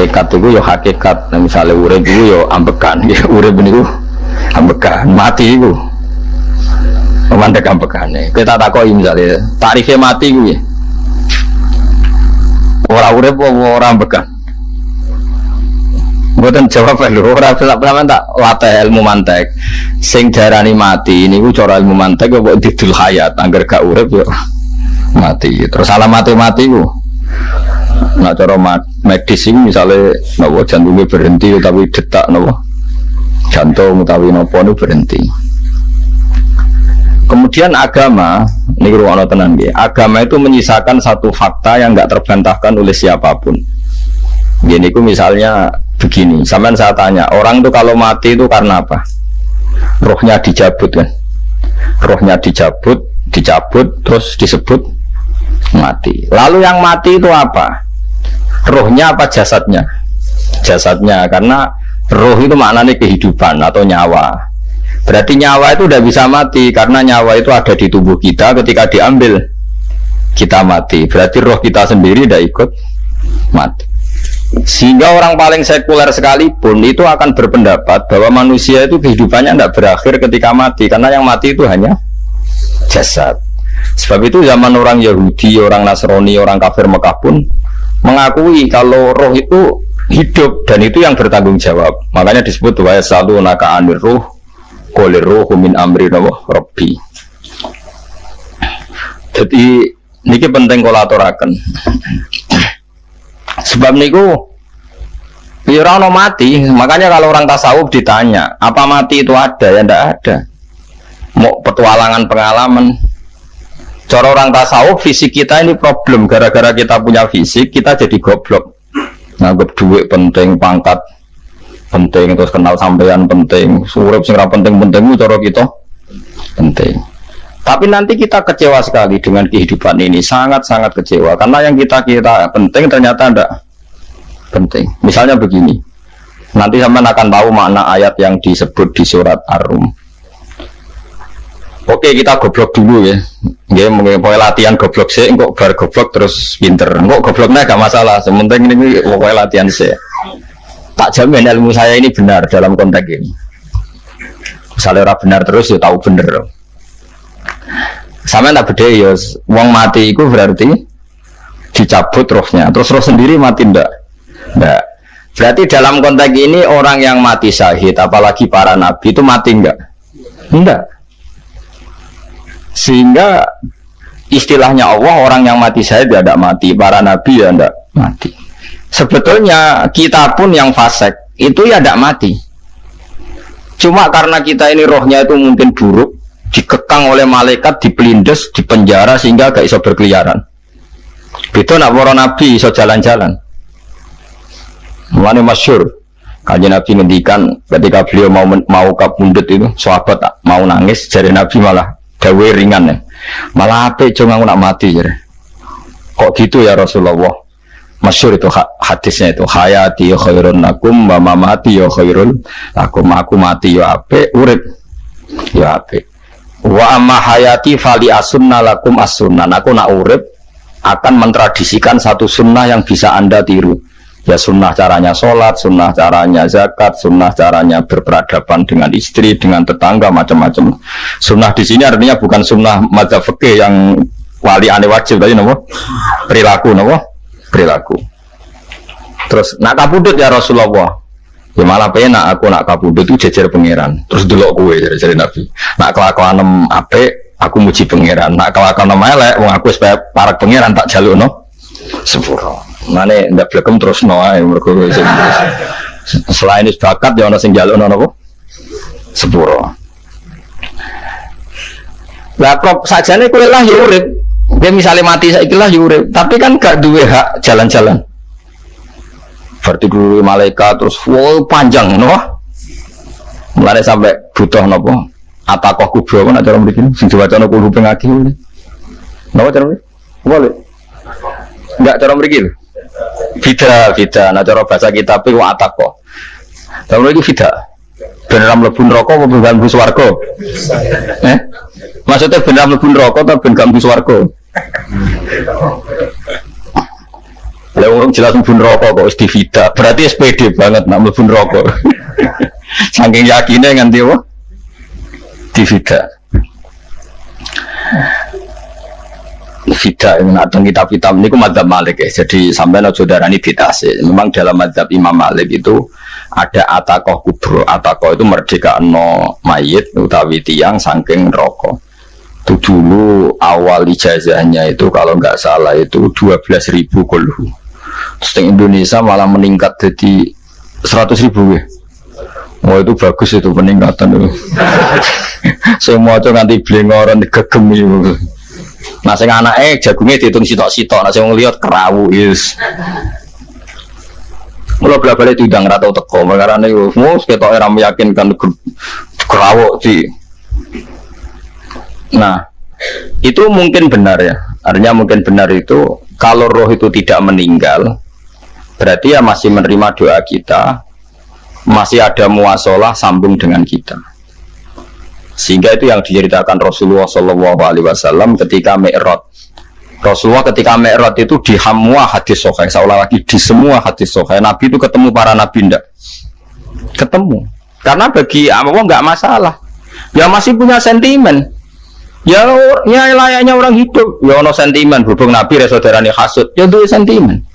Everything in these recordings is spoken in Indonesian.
hakikat itu ya hakikat. Nah, misalnya urip itu ya ambekan, ya urip niku ambekan, mati itu mandek ambekane. Kita takoki misalnya tarifnya mati ku ya. Ora urip ora ambekan. Mboten jawab lho, ora sampeyan tak latih ilmu mantek. Sing darani mati niku cara ilmu mantek kok didul hayat, angger gak urip yo mati. Terus alamat mati ku. Nah cara medis iki misale napa jantungnya berhenti tapi detak napa jantung utawi napa niku berhenti. Kemudian agama, ini ruang tenan nggih. Agama itu menyisakan satu fakta yang enggak terbantahkan oleh siapapun. Gini ku misalnya begini, sampean saya tanya, orang itu kalau mati itu karena apa? Rohnya dicabut kan? Rohnya dicabut, terus disebut mati. Lalu yang mati itu apa? Rohnya apa jasadnya? Jasadnya, karena roh itu maknanya kehidupan atau nyawa. Berarti nyawa itu udah bisa mati karena nyawa itu ada di tubuh kita. Ketika diambil kita mati, berarti roh kita sendiri udah ikut mati. Sehingga orang paling sekuler sekalipun itu akan berpendapat bahwa manusia itu kehidupannya tidak berakhir ketika mati, karena yang mati itu hanya jasad. Sebab itu zaman orang Yahudi, orang Nasrani, orang kafir Mekah pun mengakui kalau roh itu hidup dan itu yang bertanggung jawab. Makanya disebut wa yasalunaka anir ruh qul ruhu min amri rabbi. Jadi niki penting kula aturaken. Sebab niku ya ora ono mati, makanya kalau orang tasawuf ditanya, apa mati itu ada? Ya ndak ada. Mau petualangan pengalaman. Cara orang tasawuf fisik kita ini problem, gara-gara kita punya fisik kita jadi goblok. Nganggep duit penting, pangkat penting, terus kenal sampean penting, urip sing ora penting-pentingmu cara kita penting. Tapi nanti kita kecewa sekali dengan kehidupan ini, sangat-sangat kecewa karena yang kita penting ternyata tidak penting. Misalnya begini, nanti sampean akan tahu makna ayat yang disebut di surat Ar-Rum. Oke, kita goblok dulu ya. Nggih, mungkin latihan goblok sih, kok bar goblok terus pinter. Kok gobloknya gak masalah, sementing ini pokoknya latihan sih. Tak jamin ilmu saya ini benar dalam konteks ini. Misalnya orang benar terus ya tahu bener. Sama tak beda ya, wong mati itu berarti dicabut rohnya. Terus roh sendiri mati ndak? Ndak. Berarti dalam konteks ini orang yang mati syahid, apalagi para nabi itu mati enggak? Enggak. Sehingga istilahnya Allah, orang yang mati syahid ya tidak mati, para nabi ya tidak mati. Sebetulnya kita pun yang fasik itu ya tidak mati. Cuma karena kita ini rohnya itu mungkin buruk, dikekang oleh malaikat, dipelindes, dipenjara sehingga gak iso berkeliaran. Itu nak para nabi iso jalan-jalan. Mulane masyhur kanjeng Nabi ngendikan ketika beliau mau kabundut itu, sahabat mau nangis, jare Nabi malah dawe ringan ya. Malah apik jong aku nak mati jare. Kok gitu ya Rasulullah? Masyhur itu hadisnya itu, hayati khairun lakum wa mamati khairun lakum. Aku mati ya apik, urip ya apik. Wa amma hayati fali asunna lakum as-sunnah. Aku nak urip akan mentradisikan satu sunnah yang bisa Anda tiru. Ya sunnah caranya sholat, sunnah caranya zakat, sunnah caranya berperadaban dengan istri, dengan tetangga, macam-macam. Sunnah di sini artinya bukan sunnah mazhab fikih yang wali ane wajib tadi, nopo perilaku, nopo perilaku. Terus nak kabudut ya Rasulullah. Ya malah penak aku nak kabudut itu jejer pangeran. Terus delok kowe jadi Nabi. Nak kelakuan apik aku muji pangeran. Nak kelakuan elek wong aku supaya para pangeran tak jalukno sepuro. Mane ndak blekem terus no ae mergo selain bakat ya ana sing jalukno napa sepuro. Lah kok sajane kowe lah ya urip. Dia misalnya mati saiki lah ya urip, tapi kan gak duwe hak jalan-jalan. Berarti dulu malaikat terus wow panjang no. Mulane sampai butuh napa? Atakoh kubro kan cara mriki sing diwacana kulo pengaki. Napa cara mriki? Boleh. Enggak cara mriki lho. Fida, nah cara bahasa kitab iki atakoh. Cara mriki fida. Bener mlebu neraka apa ben mlebu swarga? Maksudnya bener mlebu neraka atau ben mlebu swarga? Lah wong jelas mlebu neraka kok wis divida. Berarti SPD banget nak mlebu neraka. Saking yakine nganti apa? Divida. Vida yang ada kitab-kitab ini madzhab Malik ya. Jadi sampai aja darani bid'ah sih. Memang dalam madzhab Imam Malik itu ada atakoh kubro. Atakoh itu merdekano mayit utawi tiang saking neraka. Itu dulu awal ijazahnya itu kalau nggak salah itu 12.000 kulhu. Terus di Indonesia malah meningkat jadi 100.000 ya. Oh itu bagus itu peningkatan itu. Semua itu nanti blengoran gegemi. Nah sing anake jagungnya dihitung sitok-sitok, nah sing lihat kerawu is. Mula balik diundang ra tau teko, perkara niku mus ketok ora meyakinkan kerawu di. Nah, itu mungkin benar ya. Artinya mungkin benar itu kalau roh itu tidak meninggal, berarti ya masih menerima doa kita, masih ada muasalah sambung dengan kita. Sehingga itu yang diceritakan Rasulullah SAW ketika Mi'raj. Rasulullah ketika Mi'raj itu di semua hadis sahih, seolah lagi di semua hadis sahih. Nabi itu ketemu para nabi ndak? Ketemu. Karena bagi Allah nggak masalah. Ya masih punya sentimen. Ya layaknya orang hidup. Ya ono sentimen berhubung Nabi saudarane hasud. Ya itu sentimen.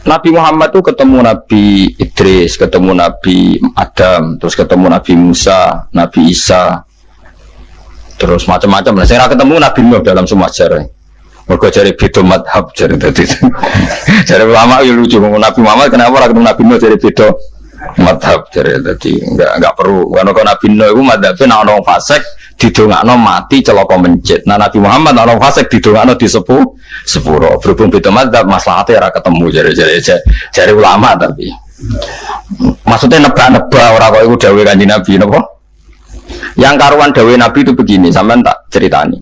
Nabi Muhammad itu ketemu Nabi Idris, ketemu Nabi Adam, terus ketemu Nabi Musa, Nabi Isa, terus macam-macam. Saya ketemu Nabi Nuh dalam semua sejarah. Mereka cari beda madhab, cari tadi. Cari ulama ya lucu. Nabi Muhammad kenapa orang ketemu Nabi Nuh cari beda madhab, cari tadi. Enggak perlu. Karena kalau Nabi Nuh itu madhabnya orang fasik didongakno mati celaka mencit. Nah Nabi Muhammad orang fasik didongakno di sepuro. Berhubung beda madzhab maslahatnya ora ketemu jare ulama tapi. Maksudnya nebak-nebak ora kok iku dawuh Kanjeng Nabi napa? Yang karuan dawuh Nabi itu begini, sampean tak ceritani.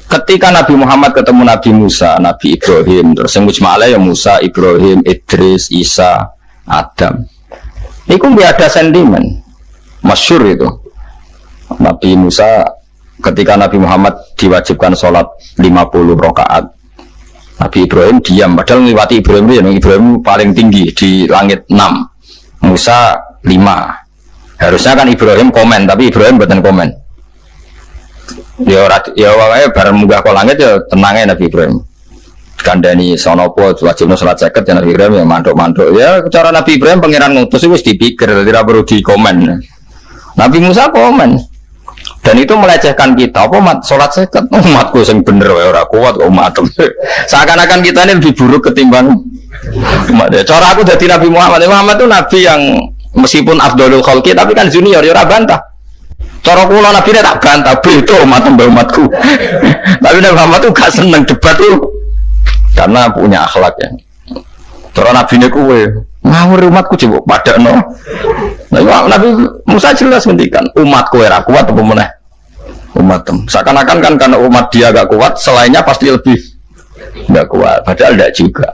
Ketika Nabi Muhammad ketemu Nabi Musa, Nabi Ibrahim, terus yang mujma'ala ya Musa, Ibrahim, Idris, Isa, Adam. Iku nggak ada sentimen. Masyhur itu. Nabi Musa ketika Nabi Muhammad diwajibkan sholat 50 rakaat, Nabi Ibrahim diam, padahal melewati Ibrahim paling tinggi di langit 6, Musa 5. Harusnya kan Ibrahim komen, tapi Ibrahim bukan komen. Ya wae bareng munggah ke langit ya tenangnya Nabi Ibrahim. Kandani sonopo wajibnya sholat 50 ya Nabi Ibrahim ya manduk-manduk. Ya cara Nabi Ibrahim pangeran ngutus itu dipikir, tidak perlu dikomen. Nabi Musa komen. Dan itu melecehkan kita, apa sholat seket umatku yang bener ora kuat kok umat. Seakan-akan kita ini lebih buruk ketimbang umat. Cara aku jadi Nabi Muhammad itu nabi yang meskipun afdhalul khalqi tapi kan junior ya ora bantah. Cara kula nabi tak bantah itu umatku. Tapi Nabi Muhammad itu gak seneng debat tuh karena punya akhlak ya. Cara nabi ini kuwe ngawur umatku coba padakno. Nah, Nabi Musa jelas ngendikan umatku ora kuat apa meneh umatem. Seakan-akan kan karena umat dia gak kuat, selainnya pasti lebih gak kuat. Padahal tidak juga.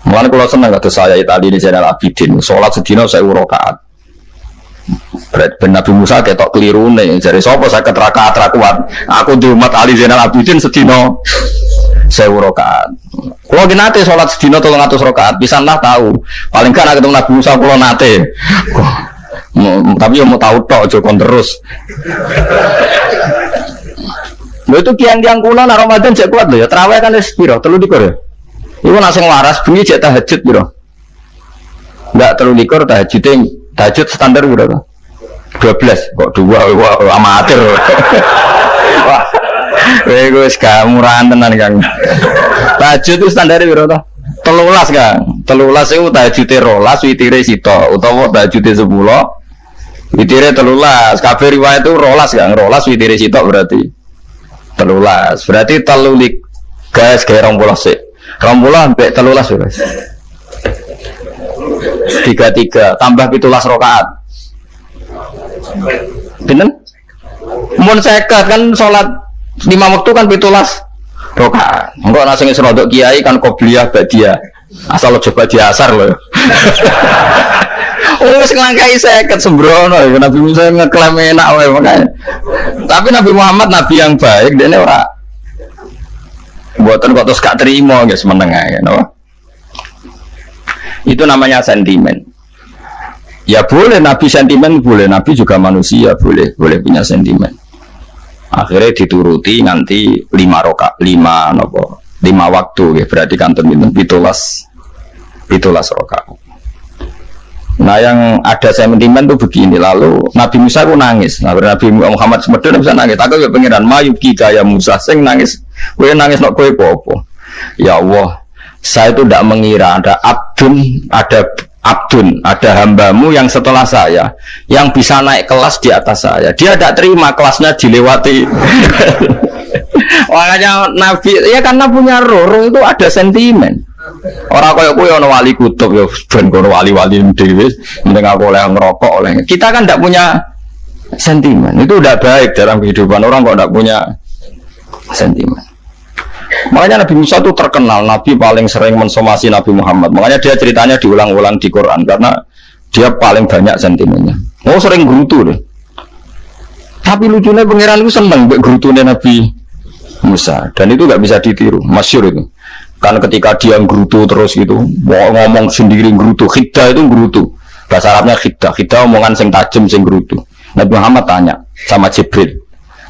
Mulane kalau seneng kata saya tadi di channel Abidin, sholat sedina 1000 rakaat. Ben Nabi Musa ketok kelirune, jare sapa 50 rakaat ra kuat. Aku di umat Ali Zainal Abidin sedina 1000 rakaat. Kalau nate sholat sedina 300 rakaat, pisanlah tahu. Paling kan ketemu Nabi Musa kalau nate. Tapi yang mau tahu tok aja kon terus. Lho itu kiang-kiang kuno nak Ramadan jek kuat lho ya. Tarawih kan wis piro? 3 ya. Iku langsung waras bengi jek tahajud piro? Enggak 3 tahajud standar piro? 12 kok 2 amatir. Wah. Wes murahan tenan Kang. Tahajud itu standar piro to? 13 Kang. 13 itu tahajude 12 witire sita utawa tahajude 10 witire 13. Kabeh riwayat itu 12 Kang. 12 witire sita berarti 13. Berarti 3 gas kayak 20 sik. 20 sampai 13 Mas. 33 tambah 17 rakaat. Pinten? Mun 50 kan salat 5 waktu kan 17 rakaat. Engko ana sing serodok kiai kan qobliyah ba'diyah. Asal coba diasar lho. Oh wis nglangkai 50 sembrono Nabi Musa ngeklaim enak wae makanya. Tapi Nabi Muhammad nabi yang baik dene ora Buatan kok terus gak terima guys menengah ya, no? Itu namanya sentimen. Ya boleh Nabi sentimen, boleh Nabi juga manusia, boleh punya sentimen. Akhirnya dituruti nanti 5 waktu ya, berarti kantor minum 17 rakaat. Nah yang ada sentimen tuh begini, lalu Nabi Musa itu nangis. Nah, Nabi Muhammad semedon bisa nangis. Aku ya pengiran mayuki kaya Musa sing nangis. Kowe nangis nok kowe apa? Ya Allah, saya itu tidak mengira ada abdun, ada hambamu yang setelah saya yang bisa naik kelas di atas saya. Dia tidak terima kelasnya dilewati. Makanya Nabi ya karena punya roh itu ada sentimen. Orang kaya kowe ana wali kutub ya ben kono wali-wali dhewe penting aku oleh ngerokok oleh. Kita kan tidak punya sentimen. Itu udah baik dalam kehidupan orang kok tidak punya sentimen. Makanya Nabi Musa itu terkenal Nabi paling sering mensomasi Nabi Muhammad. Makanya dia ceritanya diulang-ulang di Quran karena dia paling banyak sentimennya. Oh sering gerutu deh. Tapi lucunya pangeran itu seneng gerutune Nabi Musa dan itu nggak bisa ditiru. Masyhur itu. Karena ketika dia gerutu terus gitu, mau ngomong sendiri gerutu, khiddah itu gerutu. Bahasa Arabnya khiddah omongan sing tajem sing gerutu. Nabi Muhammad tanya sama Jibril,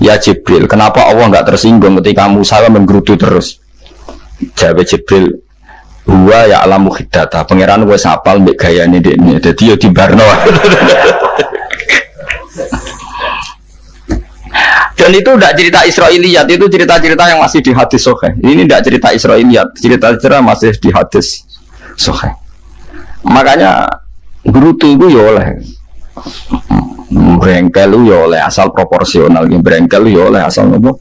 ya Jibril, kenapa Allah nggak tersinggung ketika Musa menggerutu terus? Jawab Jibril, huwa ya alamu khiddata, pangeran wis apal mbek gayane dekne, dadi ya dibarno. Dan itu tidak cerita Israiliyat, itu cerita-cerita yang masih di hadis sahih. Ini tidak cerita Israiliyat, cerita-cerita masih di hadis sahih. Makanya gerutu itu ya oleh brengkel ya oleh asal proporsional, brengkel ya oleh asal nopo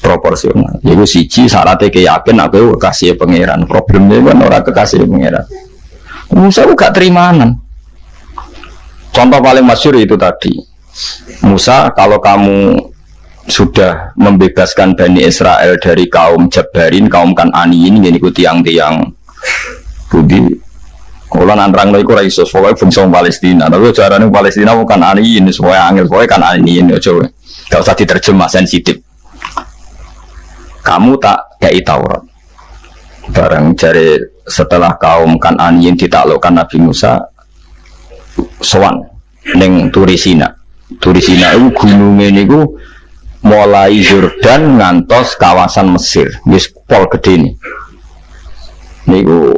proporsional. Iku siji syaratnya keyakin aku kekasih pangeran. Problemnya kan orang kekasih pangeran. Musa gak terimanan. Contoh paling masyhur itu tadi. Musa, kalau kamu sudah membebaskan Bani Israel dari kaum Jabarin, kaum Kan'aniyin, ini ku tiang-tiang budi kalau nantrang iku ora iso pokoke bangsa Palestina. Tapi carane Palestina bukan Kan'aniyin, supaya angel pokoke Kan'aniyin yo coba. Enggak usah diterjemah sensitif. Kamu tak kei Taurat. Barang jare setelah kaum Kan'aniyin ditaklukkan Nabi Musa sowan ning Turisina. Turisina itu gununge niku mulai Yordan ngantos kawasan Mesir, wis pol gede nih. Niku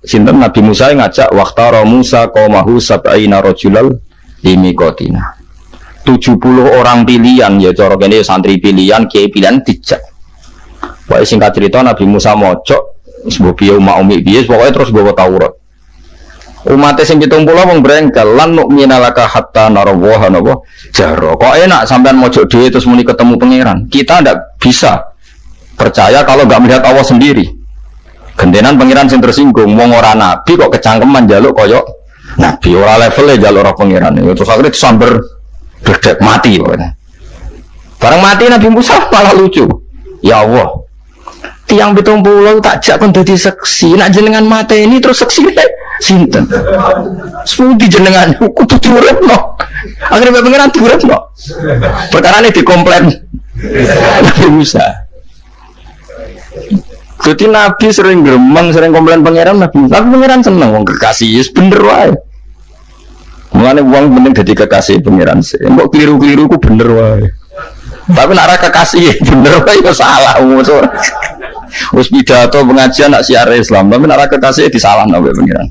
sinten Nabi Musa ngajak waqtara Musa qaumahu sab'ina rajulal limiqatina. 70 orang pilihan ya cara kene santri pilihan, kiai pilihan dijak. Pokoke singkat cerita Nabi Musa mojok sebab piye umi piye pokoke terus bawa Taurat. Umat sing 70 wong brengkel lan mukmina laka hatta narawaha napa jaro. Kok enak sampean mojok dhewe terus muni ketemu pangeran. Kita ndak bisa percaya kalau enggak melihat Allah sendiri. Gendenan pangeran sing tersinggung wong ora nabi kok kecangkeman njaluk koyo nabi ora levele njaluk ora pangeran. Terus akhirnya disamber bledek mati pokoknya. Barang mati Nabi Musa malah lucu. Ya Allah, tiang 70 tak jak kon dadi seksi, nak jenengan mate ini terus seksi sinten? Sepudi jenengan kudu diuripno. Akhirnya pangeran diuripno. Perkarane dikomplain Nabi Musa. Jadi Nabi sering gremeng, sering komplain pangeran Nabi Musa. Tapi pangeran seneng wong kekasih, wis bener wae. Mulane wong penting dadi kekasih pangeran sih. Mbok keliru-keliru ku bener wae. Tapi nek ora kekasih bener wae ya salah umur. Wis pidato pengajian nak siar Islam, tapi nek ora kekasih disalahno mbek pangeran.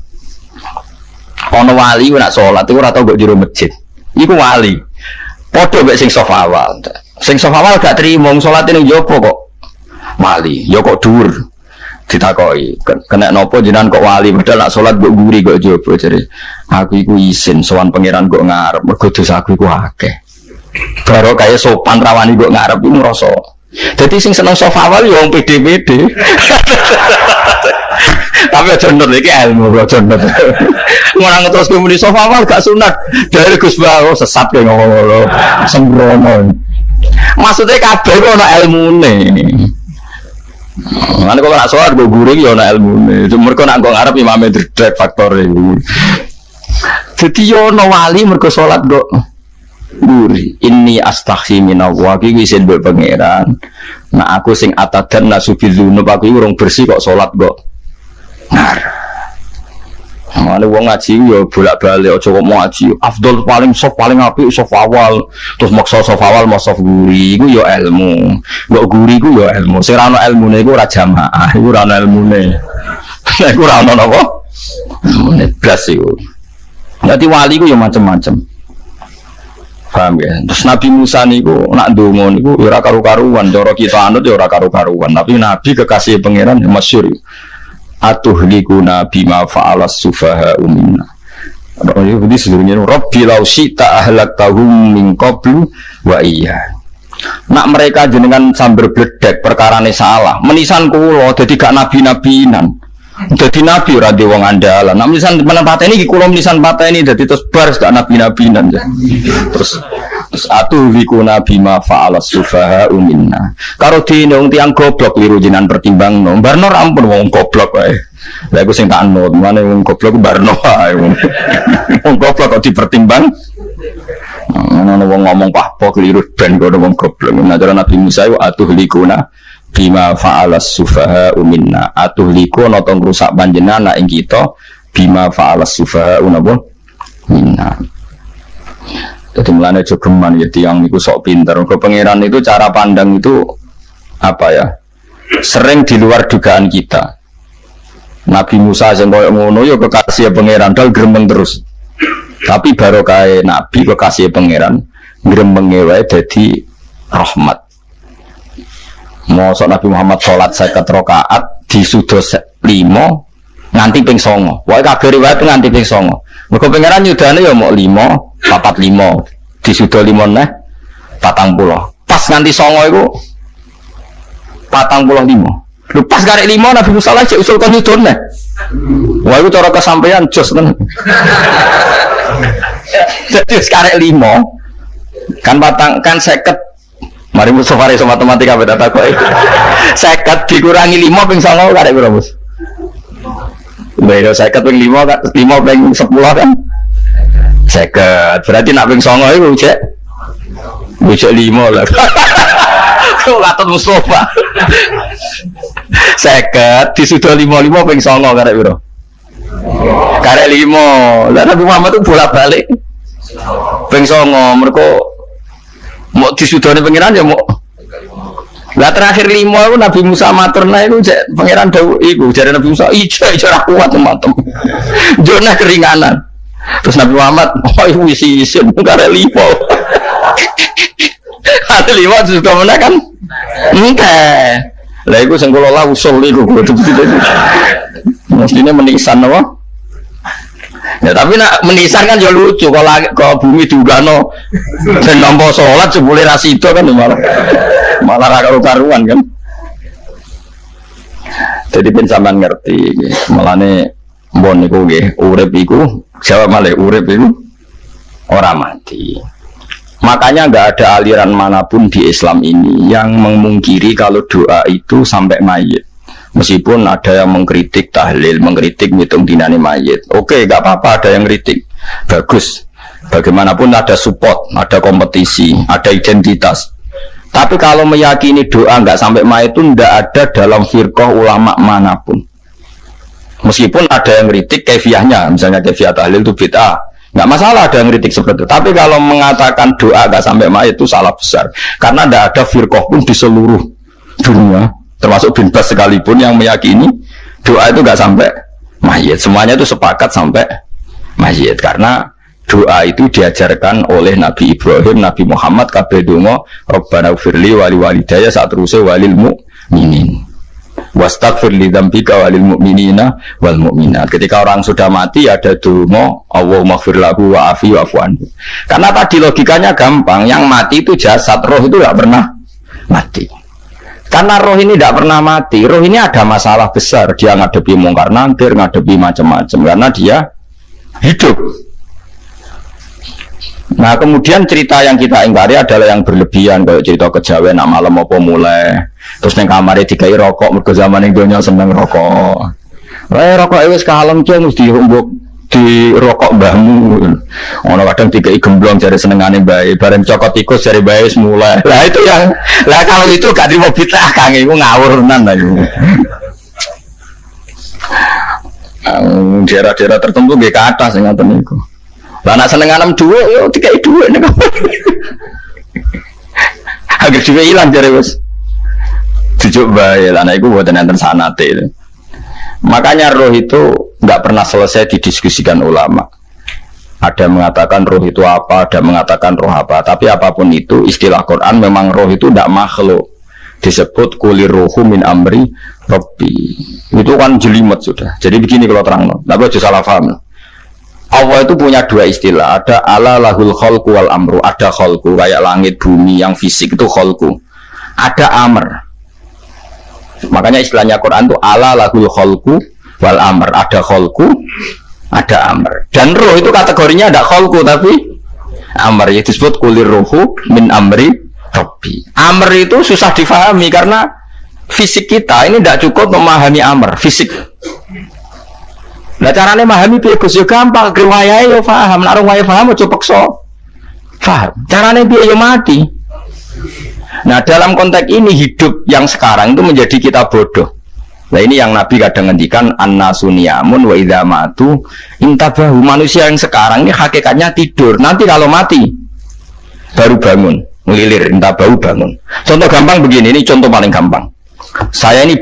Ana wali nak salat iku ora tau mbok jero masjid. Iku wali. Padha mbek sing saf awal. Sing saf awal gak trimo salate ning jopo kok. Wali, ya kok dhuwur. Ditakoki, kena nopo jenengan kok wali padahal nak salat mbok nguri kok jopo jare. Aku iku isin sowan pangeran kok ngarep mergo dosaku iku akeh. Baru kaya sopan rawani kok ngarep iku ngrasa. Dadi sing seneng saf awal ya wong pede-pede. Tapi aja nut iki ilmu aja nut. Ngurang terus muni saf awal gak sunat. Dari Gus Bawo sesat kaya ngono. Sembrono. Maksudnya kabeh kok ana ilmune. Mana kok nak sholat gue guring ya nak ilmu nih. Cuma mereka nak gue ngarep imamnya derdek faktor itu. Jadi yo no wali mereka sholat gue guri. Ini astaghfi minallah. Kiki isin buat pangeran. Nah aku sing atadan nasubil dzunub aku iki urung bersih kok salat kok. Mane wong ngaji yo bolak-balik aja kok mau ngaji. Afdol paling soft paling apik soft awal. Terus maksa soft awal mau soft guri iku yo ilmu. Mbok guri iku yo ilmu. Sing ora ono ilmune iku ora jamaah, iku ora ono ilmune. Iku ora ono napa? Ilmune blas iku. Dadi wali iku yo macam-macam. Paham ya? Terus Nabi Musa niku nak ndonga niku ora karu-karuan, cara kita anut ya ora karu-karuan, tapi Nabi kekasih pangeran masyhur. Atuhlikuna bima fa'alas sufaha minna. Oh ya budi sedurunge Rabbi law syi'ta ahlaktahum min qablu wa iya. Nak mereka jenengan sambil bledek perkarane salah, menisan kula dadi gak nabi-nabinan. Dadi nabi ora wong andalan. Nak menisan pateni iki kula menisan pateni dadi terus bar gak nabi-nabinan. Terus atuhlikuna bima fa'alas sufaha minna. Karo dene wong tiyang goblok liru jenengan pertimbangno. Barno ampun wong goblok wae. Lah iku sing tak anut, mane wong goblok barno wae. Wong goblok kok dipertimbang. Ana wong ngomong pahpo keliru ben kok wong goblok. Nah cara Nabi Musa atuhlikuna bima fa'alas sufaha minna. Atuhlikuna to ngrusak panjenengan ing kita bima fa'alas sufaha minna. Jadi mulanya jogeman ya tiang itu sok pinter. Ke pangeran itu cara pandang itu apa ya? Sering di luar dugaan kita. Nabi Musa yang koyok ngono ya kekasih pangeran dal gremeng terus. Tapi baru kayak Nabi kekasih pangeran gremeng wae dadi rahmat. Mosok Nabi Muhammad salat 50 rakaat disudo 5 nganti ping 9. Wae kabeh riwayat nganti ping 9. Mergo pangeran yudane ya mok 5, 45 disudo 5 neh 40. Pas nganti 9 iku 45. Lho pas karek 5 Nabi Musa lagi usul kon yudon neh. Wah iku cara kesampaian jos tenan. Jadi karek 5 kan patang kan 50. Mari Mustafa iso matematika beda kok. 50 dikurangi 5 ping 9 karek piro, Bos? Beda 50 ping 5 ping 10 kan? 50. Berarti nak ping 9 iku cek. Cek 5 lah. Kok katut Mustafa. 50 disudo 55 ping 9 karek piro? Karek 5. Lah Nabi Muhammad tuh bolak-balik. Ping 9 mergo mau disudone pangeran ya mau. Lah terakhir 5 itu Nabi Musa maturna itu cek pangeran dawuh iku jare Nabi Musa ijo ora kuat matem. Jona keringanan. Terus Nabi Muhammad oh wis isin karek 5. Ate 5 sudah mana kan? Enggak. Lah iku sing kula usul iku kudu. Mestinya menisan apa? Ya tapi nak menisan kan ya lucu kalau ke bumi diugano dan nampa sholat sebule rasito kan malah karu-karuan kan. Jadi ben sampean ngerti melane mbon niku nggih urip iku jawab malih urip iku ora mati. Makanya enggak ada aliran manapun di Islam ini yang memungkiri kalau doa itu sampai mayit. Meskipun ada yang mengkritik tahlil, mengkritik ngitung dinane mayit. Oke, enggak apa-apa ada yang kritik. Bagus. Bagaimanapun ada support, ada kompetisi, ada identitas. Tapi kalau meyakini doa enggak sampai mayit itu enggak ada dalam firqah ulama manapun. Meskipun ada yang kritik kefiahnya, misalnya kefiah tahlil itu bid'ah. Enggak masalah ada yang kritik seperti itu. Tapi kalau mengatakan doa enggak sampai mayit itu salah besar. Karena enggak ada firqah pun di seluruh dunia, termasuk bin Bas sekalipun yang meyakini doa itu enggak sampai mayit. Semuanya itu sepakat sampai mayit karena doa itu diajarkan oleh Nabi Ibrahim, Nabi Muhammad kabeh donga Rabbana firli wali walidayya saat terusé walil mu'minin wastaghfir li dzambika walil mu'minina wal mu'minat. Ketika orang sudah mati ada donga Allahumma ighfir lahu wa afi wa'fu anhu. Karena tadi logikanya gampang, yang mati itu jasad, roh itu enggak pernah mati. Karena roh ini tidak pernah mati, roh ini ada masalah besar. Dia ngadepi mungkar nangkir, ngadepi macam-macam karena dia hidup. Nah kemudian cerita yang kita ingkari adalah yang berlebihan, kayak cerita kejawen nak malam apa mulai, terus neng kamarnya dikai rokok, mergo zaman yang dunia seneng rokok. Rokok itu kalem ceng, mesti dihumbuk di rokok mbahmu. Ono kadang dikai gemblong jare senengane bae, bareng cokot tikus jare bae semula. Lah itu yang kalau itu gak terima bid'ah Kang, iku ngawur tenan lha iku. Daerah-daerah tertentu nggih ke atas sing ngoten niku. Lah nek senengane dhuwit yo dikai dhuwit nek. Agar dhuwit ilang jare wis. Jujuk bae lah nek iku mboten enten sanate. Makanya roh itu nggak pernah selesai didiskusikan ulama. Ada mengatakan roh itu apa, ada mengatakan roh apa. Tapi apapun itu, istilah Quran memang roh itu tidak makhluk. Disebut kulir rohu min amri Rabbi. Itu kan jelimet sudah. Jadi begini kalau terang, tapi aja salah paham. Allah itu punya dua istilah. Ada ala lahul khalqu wal amru. Ada khalqu kayak langit bumi yang fisik itu khalqu. Ada amr. Makanya istilahnya Quran itu ala lahul khalqu wal amr. Ada khalqu, ada amr. Dan roh itu kategorinya ada khalqu tapi amr, itu disebut kulir rohu min amri Rabbi. Amr itu susah difahami karena fisik kita ini tidak cukup memahami amr fisik. Nah caranya memahami piye Gus yo gampang, riwayah yo paham, nek riwayah paham aja peksa paham. Caranya piye yo mati. Nah dalam konteks ini hidup yang sekarang itu menjadi kita bodoh. Nah ini yang Nabi kadang ngendikan annasu niyamun wa idza matu intabahu. Manusia yang sekarang ini hakikatnya tidur. Nanti kalau mati baru bangun, ngelilir intabahu bangun. Contoh gampang begini, ini contoh paling gampang. Saya ini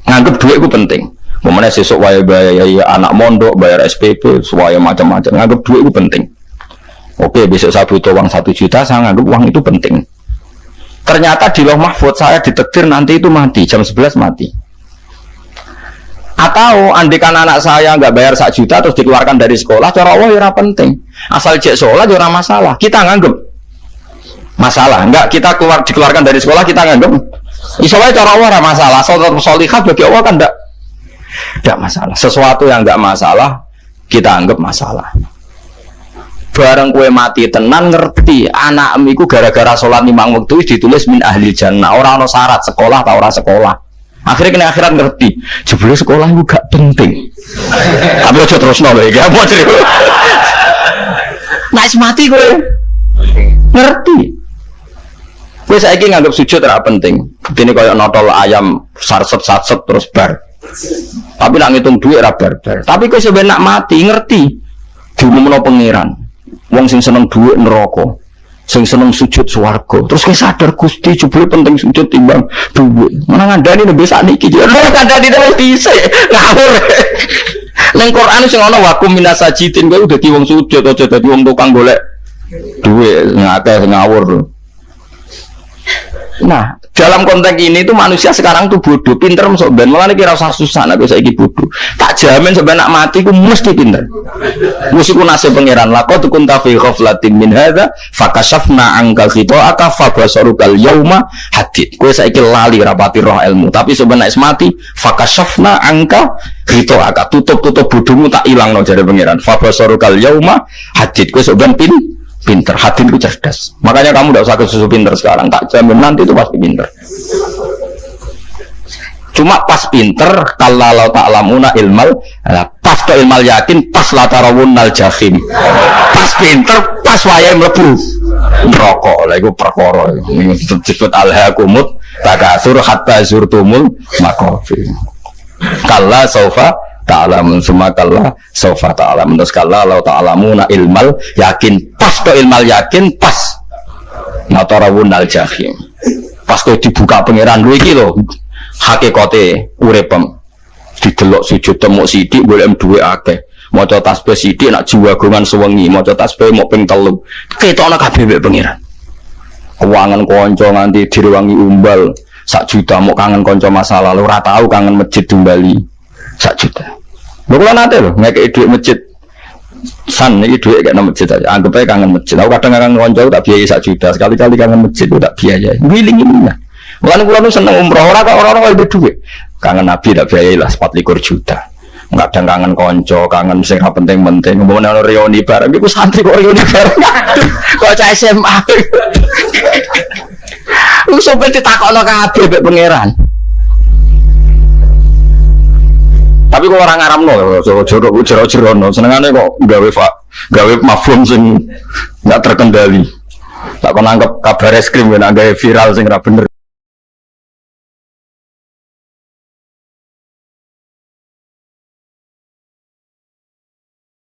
nganggep duit itu penting. Momennya sesuk wae bayar anak mondok, bayar SPP, semuanya macam-macam. Nganggep duit itu penting. Oke, besok saya butuh uang 1 juta, saya nganggep uang itu penting. Ternyata di Lauh Mahfudz saya ditakdir nanti itu mati, jam 11 mati. Atau andikan anak saya nggak bayar 1 juta terus dikeluarkan dari sekolah, cara Allah ya penting. Asal jek sholat ya masalah. Kita nganggep masalah, enggak kita dikeluarkan dari sekolah kita nganggep. Isowai cara Allah masalah. Sholat sholihah bagi Allah kan enggak masalah. Sesuatu yang enggak masalah kita anggap masalah. Bareng kue mati tenan ngerti anakmu iku gara-gara sholat 5 waktu ditulis min ahli jannah. Orang ono syarat sekolah atau orang sekolah. Akhirnya kena akhirat ngerti. Jebule sekolah itu gak penting. Tapi aja terus nol ya. Apa cerita? Nek mati kue ngerti. Kue saiki nganggap sujud ora penting. Ini koyo notol ayam sarset terus bar. Tapi nak ngitung duit ora bar. Tapi kue sebenarnya mati ngerti. Diumumno pangeran. Wong sing seneng duit neraka, sing seneng sujud swarga. Terus kowe sadar Gusti jebule penting sujud timbang duit. Mana ngandani nembe sakniki. Ora kandhani terus dhisik. Ngawur. Ning Quran sing ana wakum minasajidin kowe dadi wong sujud aja dadi wong tukang golek duit ngakeh ngawur. Nah, dalam konteks ini tuh manusia sekarang tuh bodoh, pinter masuk ben, malah kira usah susah, nak bisa iki bodoh. Tak jamin sebenarnya mati, ku mesti pinter. Musiku nasib pangeran lako tu kunta fi ghaflatin min hadza, fakashafna angkal khito'aka fabasarukal yauma hadid. Kue saiki lali rapati roh ilmu, tapi sebenarnya mati, fakashafna angkal khito'aka, tutup bodohmu tak hilang no jare pangeran. Fabasarukal yauma hadid. Kue sebenarnya pinter, hati itu cerdas. Makanya kamu tidak usah kesusu pinter sekarang. Tak jamin nanti itu pasti pinter. Cuma pas pinter, kalau ta'lamuna ilmal, pas ke ilmal yakin, pas latarawunnal jahim. Pas pinter, pas wayang mlebu neraka. Lha iku perkara. Disebut alhaakumut takatsur hatta zurtumul maqabir. Kalla saufa ta'lamun sumakalla saufa ta'lamun. Terus kalla law ta'lamuna ilmal yakin, pas ke ilmal yakin, pas natarawunnal jahim. Pas kok dibuka pangeran lho iki lho hakikate uripem. Didelok sujud temuk sithik golek duwe akeh. Maca tasbih sithik nak jiwagongan sewengi, maca tasbih mok ping 3. Ketokno kabeh mbek pangeran. Kewangan kanca nganti direwangi umbal 1 juta mok kangen kanca masa lalu ora tau kangen masjid Bali 1 juta. Lho kula nate lho ngekeki dhuwit masjid. San iki dhuwit gak nang masjid aja. Anggap ae kangen masjid. Aku kadang kangen kanca tak biayai 1 juta. Sekali-kali kangen masjid tak biayai. Ngiling ini. Mulane kula nu seneng umroh ora kok ora-ora kok dhuwit. Kangen Nabi tak biayai lah 24 juta. Kadang kangen kanca, kangen sing ora penting-penting. Umpamane ono reuni bareng iku santri kok reuni bareng. Kok cah SMA. Lu sampe ditakokno kabeh mek pangeran. Tapi kalau orang Arab no, jero no, senengannya kok gawe mafhum sing nggak terkendali. Tak kau nangkep kabar es krim, nggak viral sing nggak bener.